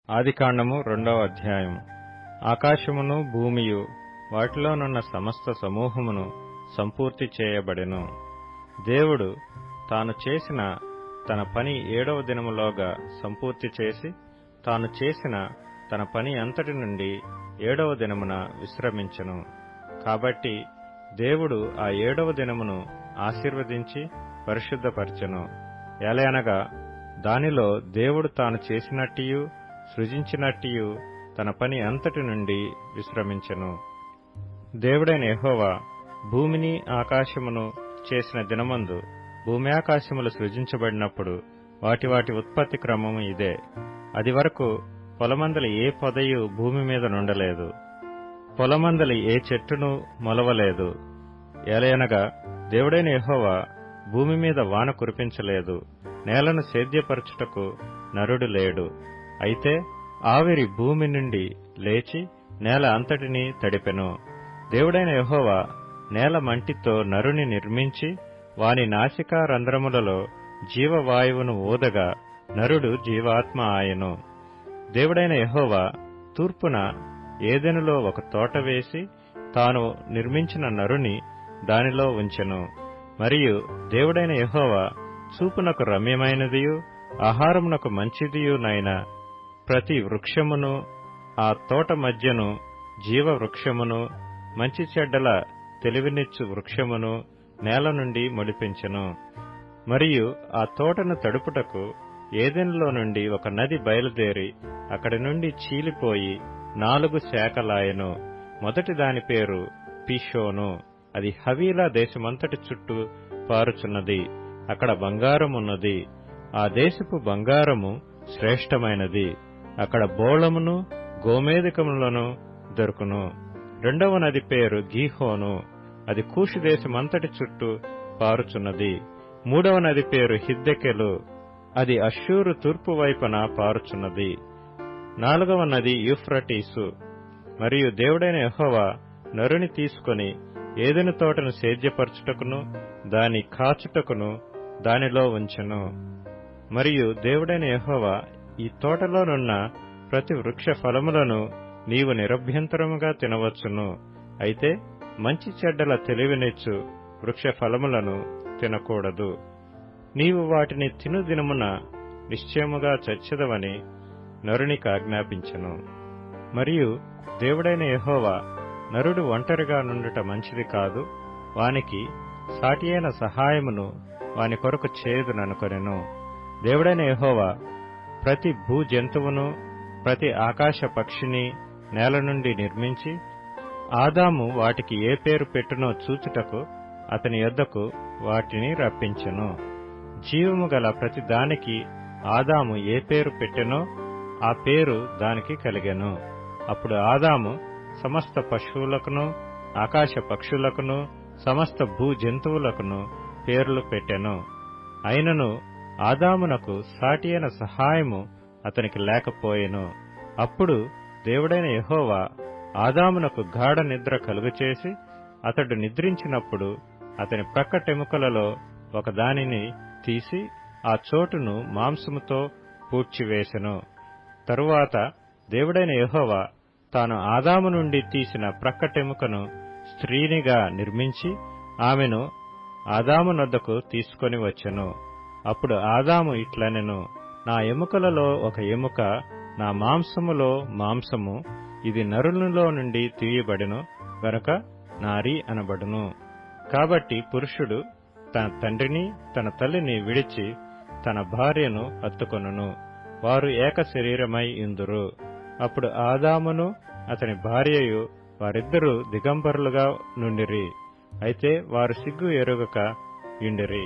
ఆదికాండము 2వ అధ్యాయం. ఆకాశమును భూమియు వాటిలోనున్న సమస్త సమూహమును సంపూర్తి చేయబడెను. దేవుడు తాను చేసిన తన పని 7వ దినములోగా సంపూర్తి చేసి, తాను చేసిన తన పని అంతటి నుండి 7వ దినమున విశ్రమించెను. కాబట్టి దేవుడు ఆ 7వ దినమును ఆశీర్వదించి పరిశుద్ధపరచెను. ఎలయనగా దానిలో దేవుడు తాను చేసినట్టియు సృజించినట్టియు తన పని అంతటి నుండి విశ్రమించెను. దేవుడైన యెహోవా భూమిని ఆకాశమును చేసిన దినమందు భూమి ఆకాశములు సృజించబడినప్పుడు వాటి వాటి ఉత్పత్తి క్రమము ఇదే. అది వరకు పొలమందలి ఏ పొదయు భూమి మీద నుండలేదు, పొలమందలి ఏ చెట్టును మొలవలేదు. ఏలయనగా దేవుడైన యెహోవా భూమి మీద వాన కురిపించలేదు, నేలను సేద్యపరచుటకు నరుడు లేడు. అయితే ఆవిరి భూమి నుండి లేచి నేల అంతటినీ తడిపెను. దేవుడైన యెహోవా నేల మంటితో నరుని నిర్మించి వాని నాసికా రంధ్రములలో జీవవాయువును ఊదగా నరుడు జీవాత్మ ఆయెను. దేవుడైన యెహోవా తూర్పున ఏదెనులో ఒక తోట వేసి తాను నిర్మించిన నరుని దానిలో ఉంచెను. మరియు దేవుడైన యెహోవా చూపునకు రమ్యమైనదియు ఆహారమునకు మంచిదియునైన ప్రతి వృక్షమును, ఆ తోట మధ్యను జీవ వృక్షమును, మంచి చెడ్డల తెలివినిచ్చు వృక్షమును నేల నుండి మొలిపించెను. మరియు ఆ తోటను తడుపుటకు ఏదెనులో నుండి ఒక నది బయలుదేరి అక్కడి నుండి చీలిపోయి 4 శాఖలాయెను. మొదటి దాని పేరు పీషోను. అది హవీలా దేశమంతటి చుట్టూ పారుచున్నది. అక్కడ బంగారమున్నది. ఆ దేశపు బంగారము శ్రేష్టమైనది. అక్కడ బోళమును గోమేధికములను దొరుకును. రెండవ నది పేరు గీహోను. అది కూషు దేశమంతటి చుట్టూ పారుచున్నది. మూడవ నది పేరు హిద్దెకెలు. అది అష్షూరు తూర్పు వైపున పారుచున్నది. 4వ నది యూఫ్రటీసు. మరియు దేవుడైన యెహోవా నరుని తీసుకొని ఏదెను తోటను సేద్యపరచుటకును దాని కాచుటకును దానిలో ఉంచెను. మరియు దేవుడైన యెహోవా ఈ తోటలోనున్న ప్రతి వృక్ష ఫలములను నీవు నిరభ్యంతరముగా తినవచ్చును. అయితే మంచి చెడ్డల తెలివినిచ్చు వృక్ష ఫలములను తినకూడదు. నీవు వాటిని తిను దినమున నిశ్చయముగా చచ్చెదవని నరునికి ఆజ్ఞాపించెను. మరియు దేవుడైన యెహోవా నరుడు ఒంటరిగా నుండుట మంచిది కాదు, వానికి సాటియైన సహాయమును వాని కొరకు చేయుదుననుకొనెను. దేవుడైన యెహోవా ప్రతి భూ జంతువును ప్రతి ఆకాశ పక్షిని నేల నుండి నిర్మించి ఆదాము వాటికి ఏ పేరు పెట్టునో చూచుటకు అతని యొద్దకు వాటిని రప్పించెను. జీవము గల ప్రతి దానికి ఆదాము ఏ పేరు పెట్టెనో ఆ పేరు దానికి కలిగెను. అప్పుడు ఆదాము సమస్త పశువులకును ఆకాశ పక్షులకును సమస్త భూ జంతువులకును పేర్లు పెట్టెను. అయినను ఆదామునకు సాటియైన సహాయము అతనికి లేకపోయెను. అప్పుడు దేవుడైన యెహోవా ఆదామునకు గాఢ నిద్ర కలుగచేసి అతడు నిద్రించినప్పుడు అతని ప్రక్కటెముకలలో ఒకదానిని తీసి ఆ చోటును మాంసముతో పూడ్చివేసెను. తరువాత దేవుడైన యెహోవా తాను ఆదాము నుండి తీసిన ప్రక్కటెముకను స్త్రీనిగా నిర్మించి ఆమెను ఆదాము నొద్దకు తీసుకొని వచ్చెను. అప్పుడు ఆదాము ఇట్లనెను, నా ఎముకలలో ఒక ఎముక, నా మాంసములో మాంసము, ఇది నరునిలో నుండి తీయబడెను గనుక నారి అనబడును. కాబట్టి పురుషుడు తన తండ్రిని తన తల్లిని విడిచి తన భార్యను హత్తుకొనును, వారు ఏక శరీరమై యుందురు. అప్పుడు ఆదామును అతని భార్యయు వారిద్దరూ దిగంబరులుగా నుండిరి. అయితే వారు సిగ్గు ఎరుగక యుండిరి.